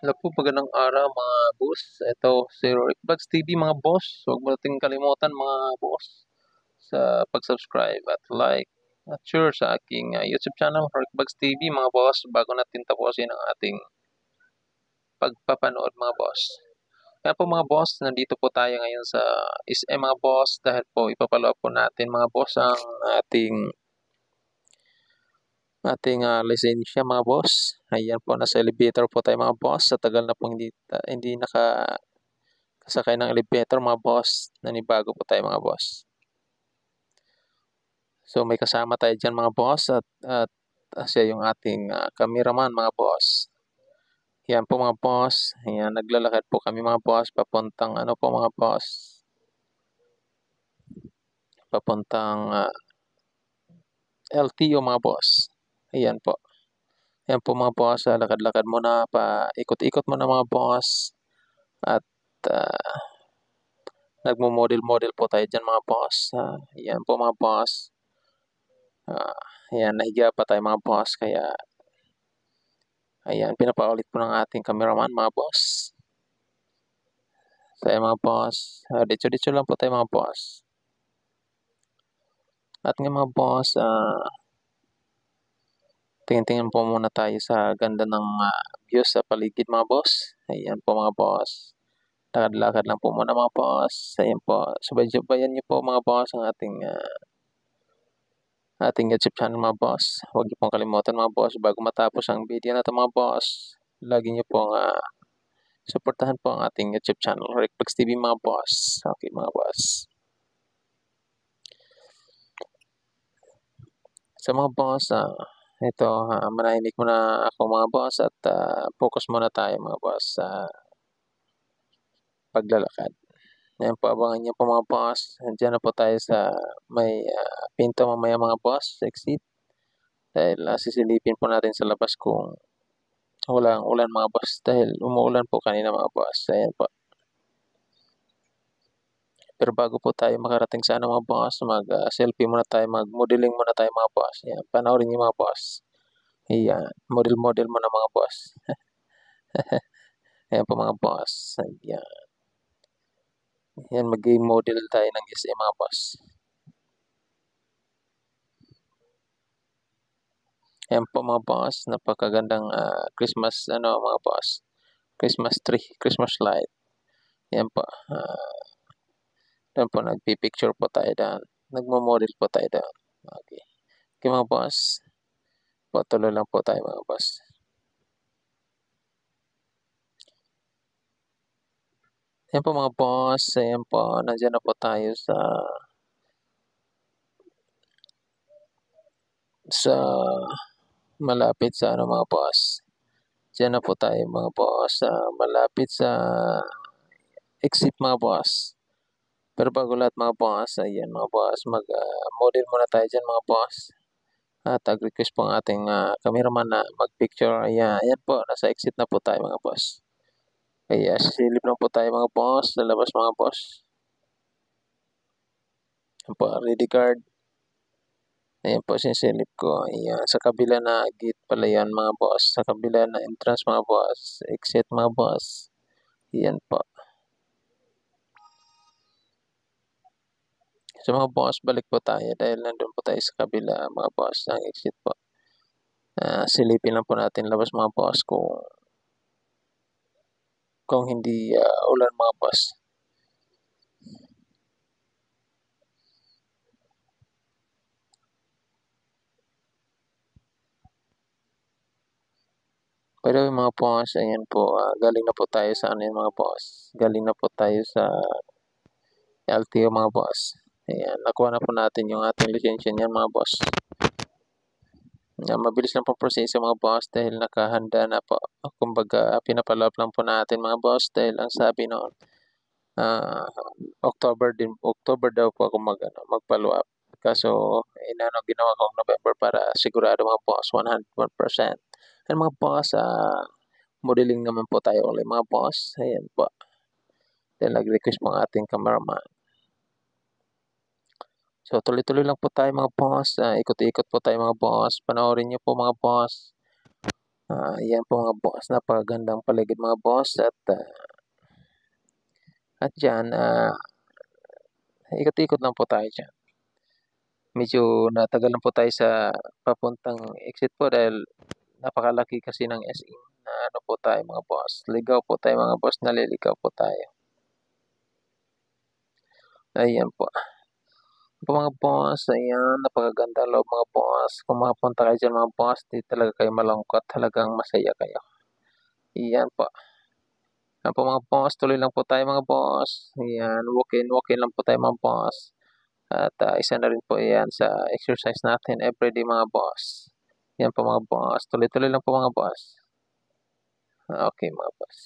Hello po, magandang araw mga boss. Ito si Rick Vlogs TV mga boss. Huwag mo nating kalimutan mga boss sa pag-subscribe at like at share sa aking YouTube channel Rick Vlogs TV mga boss bago natin tapusin ang ating pagpapanood mga boss. Kaya po mga boss, nandito po tayo ngayon sa SM mga boss dahil po ipapalo po natin mga boss ang ating lisensya mga boss. Ayan po, nasa elevator po tayo mga boss. Sa tagal na po hindi nakasakay ng elevator mga boss. Nanibago po tayo mga boss. So may kasama tayo dyan mga boss at siya yung ating cameraman mga boss. Yan po mga boss. Ayan, naglalakad po kami mga boss. Papuntang ano po mga boss. Papuntang LTO mga boss. Ayan po. Ayan po mga boss. Lakad-lakad muna pa. Ikot-ikot muna mga boss. At nagmo-model-model po tayo dyan mga boss. Ayan po mga boss. Ayan, nahiga pa tayo mga boss. Kaya, ayan, pinapaulit po ng ating cameraman mga boss. Tayo mga boss. Ditso-ditso lang po tayo mga boss. At nga mga boss, tingin-tingin po muna tayo sa ganda ng views sa paligid mga boss. Ayan po mga boss. Lakad-lakad lang po muna mga boss. Ayan po. Subaybayan niyo po mga boss ang ating YouTube channel mga boss. Huwag niyo pong kalimutan mga boss bago matapos ang video na ito mga boss. Lagi niyo pong suportahan po ang ating YouTube channel, Rick Vlogs TV mga boss. Okay mga boss. Sa mga boss, ito, manahimik muna ako mga boss at focus muna tayo mga boss sa paglalakad. Ayan po, abangan niyo po mga boss. Andiyan na po tayo sa may pinto mamaya mga boss, exit. Dahil sisilipin po natin sa labas kung walang ulan mga boss. Dahil umuulan po kanina mga boss. Ayan po. Pero bago po tayo makarating sa mga boss, mag-selfie muna tayo, mag-modeling muna tayo mga boss. Ayan, panoorin niyo mga boss. Ayan, model-model muna mga boss. Ayan po mga boss. Ayan. Ayan, mag-game model tayo ng SM mga boss. Ayan po mga boss, napakagandang Christmas mga boss. Christmas tree, Christmas light. Ayan po. Doon po nagpi-picture po tayo doon. Nagmo-model po tayo doon. Okay. Okay mga boss. Patuloy lang po tayo mga boss. Ayan po mga boss. Ayan po. Nandiyan na po tayo sa malapit sa mga boss. Diyan na po tayo mga boss. Malapit sa exit mga boss. Pero bago lahat mga boss, ayan mga boss, mag-model muna tayo dyan mga boss. At request po ang ating cameraman na mag-picture. Ayan, ayan po, nasa exit na po tayo mga boss. Kaya sisilip lang po tayo mga boss, sa labas mga boss. Ayan po, ready card. Ayan po, sisilip ko. Ayan, sa kabila na gate pala yan mga boss. Sa kabila na entrance mga boss. Exit mga boss. Ayan po. So mga boss, balik po tayo dahil nandun po tayo sa kabila mga boss ng exit po. Silipin lang po natin labas mga boss kung hindi ulan mga boss. By the way mga boss, ayan po, galing na po tayo sa mga boss. Galing na po tayo sa LTO mga boss. Ayan, nakuha na po natin yung ating lisensya niyan mga boss. Mabilis lang po proseso mga boss dahil nakahanda na po. Kumbaga, pinapaloob lang po natin mga boss dahil ang sabi noon, October daw po ako mag-follow up. Kaso, ginawa ko November para sigurado mga boss, 100%. And mga boss, modeling naman po tayo ulit mga boss. Ayan po. Then, nag-request po ang ating cameraman. So, tuloy-tuloy lang po tayo mga boss. Ikot-ikot po tayo mga boss. Panoorin niyo po mga boss. Yan po mga boss, napakagandang paligid mga boss at dyan, ikot-ikot lang po tayo dyan. Medyo natagal lang po tayo sa papuntang exit po dahil napakalaki kasi ng SM na ano po tayo mga boss. Ligaw po tayo mga boss, naliligaw po tayo. Ayan po. Mga boss, ayan, napakaganda loob mga boss. Kung makapunta kayo dyan mga boss, di talaga kayo malungkot, talagang masaya kayo. Iyan po. Ayan po mga boss, tuloy lang po tayo mga boss. Ayan, walk in lang po tayo mga boss. At isa na rin po yan sa exercise natin everyday mga boss. Yan po mga boss, tuloy-tuloy lang po mga boss. Okay mga boss.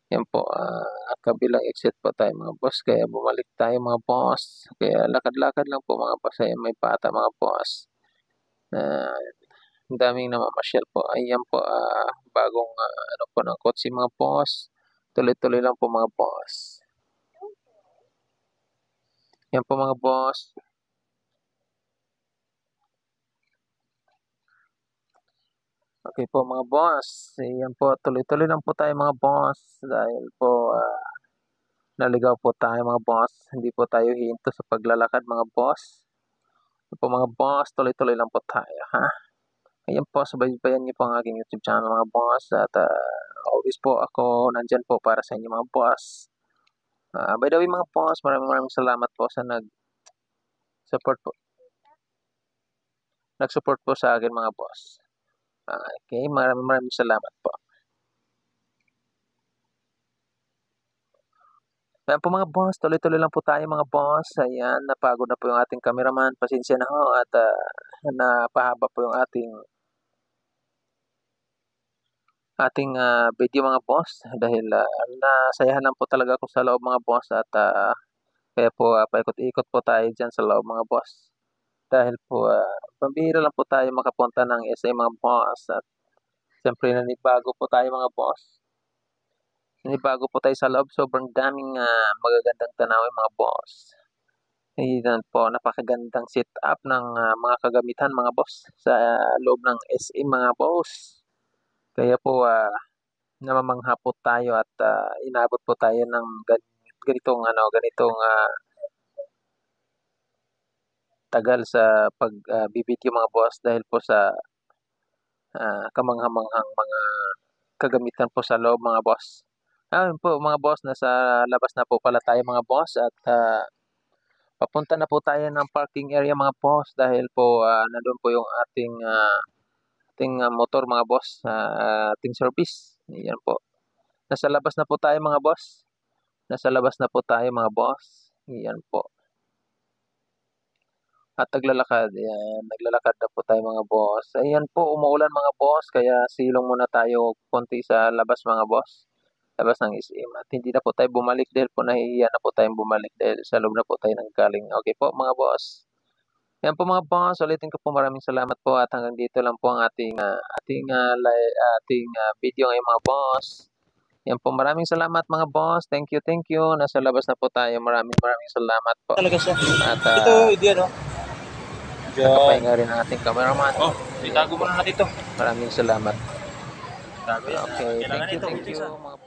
Yan po, kabilang exit po tayo mga boss, kaya bumalik tayo mga boss. Kaya lakad-lakad lang po mga boss, ayan may bata mga boss. Ang daming namamasyal po. Ayan po, bagong ano po ng kotse mga boss. Tuloy-tuloy lang po mga boss. Yan po mga boss. Okay po mga boss. Ayan po, tuloy-tuloy lang po tayo mga boss. Dahil po naligaw po tayo mga boss. Hindi po tayo hinto sa paglalakad mga boss. Ayan po mga boss, tuloy-tuloy lang po tayo ha. Ayan po, subaybayan niyo po ang aking YouTube channel mga boss. At always po ako nandyan po para sa inyo mga boss. By the way mga boss, maraming salamat po sa nag-support po. Nag-support po sa akin mga boss. Okay, maraming salamat po. Ayan po mga boss, tuloy-tuloy lang po tayo mga boss. Ayan, napagod na po yung ating cameraman. Pasensya na ho at napahaba po yung ating video mga boss. Dahil nasayahan lang po talaga ako sa loob mga boss at kaya po paikot-ikot po tayo dyan sa loob mga boss. Dahil po pambihira lang po tayo makapunta ng SA mga boss at siyempre nanibago po tayo mga boss. Nanibago po tayo sa loob, sobrang daming magagandang tanawin mga boss. Ayan po, napakagandang setup ng mga kagamitan mga boss sa loob ng SM mga boss. Kaya po namamangha po tayo at inabot po tayo ng ganitong tagal sa pagbibideo mga boss dahil po sa kamangha-manghang mga kagamitan po sa loob mga boss. Ayun po mga boss, nasa labas na po pala tayo mga boss at papunta na po tayo ng parking area mga boss dahil po nandun po yung ating motor mga boss, ating service. Ayan po. Nasa labas na po tayo mga boss. Nasa labas na po tayo mga boss. Ayan po. At naglalakad, ayan, naglalakad na po tayo mga boss. Ayan po, umuulan mga boss, kaya silong muna tayo konti sa labas mga boss. Labas ng SM. At hindi na po tayo bumalik dahil po nahihiya na po tayong bumalik dahil sa loob na po tayo ng galing. Okay po mga boss. Yan po mga boss, ulitin ko po maraming salamat po at hanggang dito lang po ang ating video ngayon mga boss. Yan po, maraming salamat mga boss. Thank you, thank you. Nasa labas na po tayo. Maraming salamat po. Talaga siya. At Ito, hindi ano. nakapahinga rin ang ating cameraman. Itago mo na natin ito. Maraming salamat. Grabe, Okay, kailangan ito. thank you mga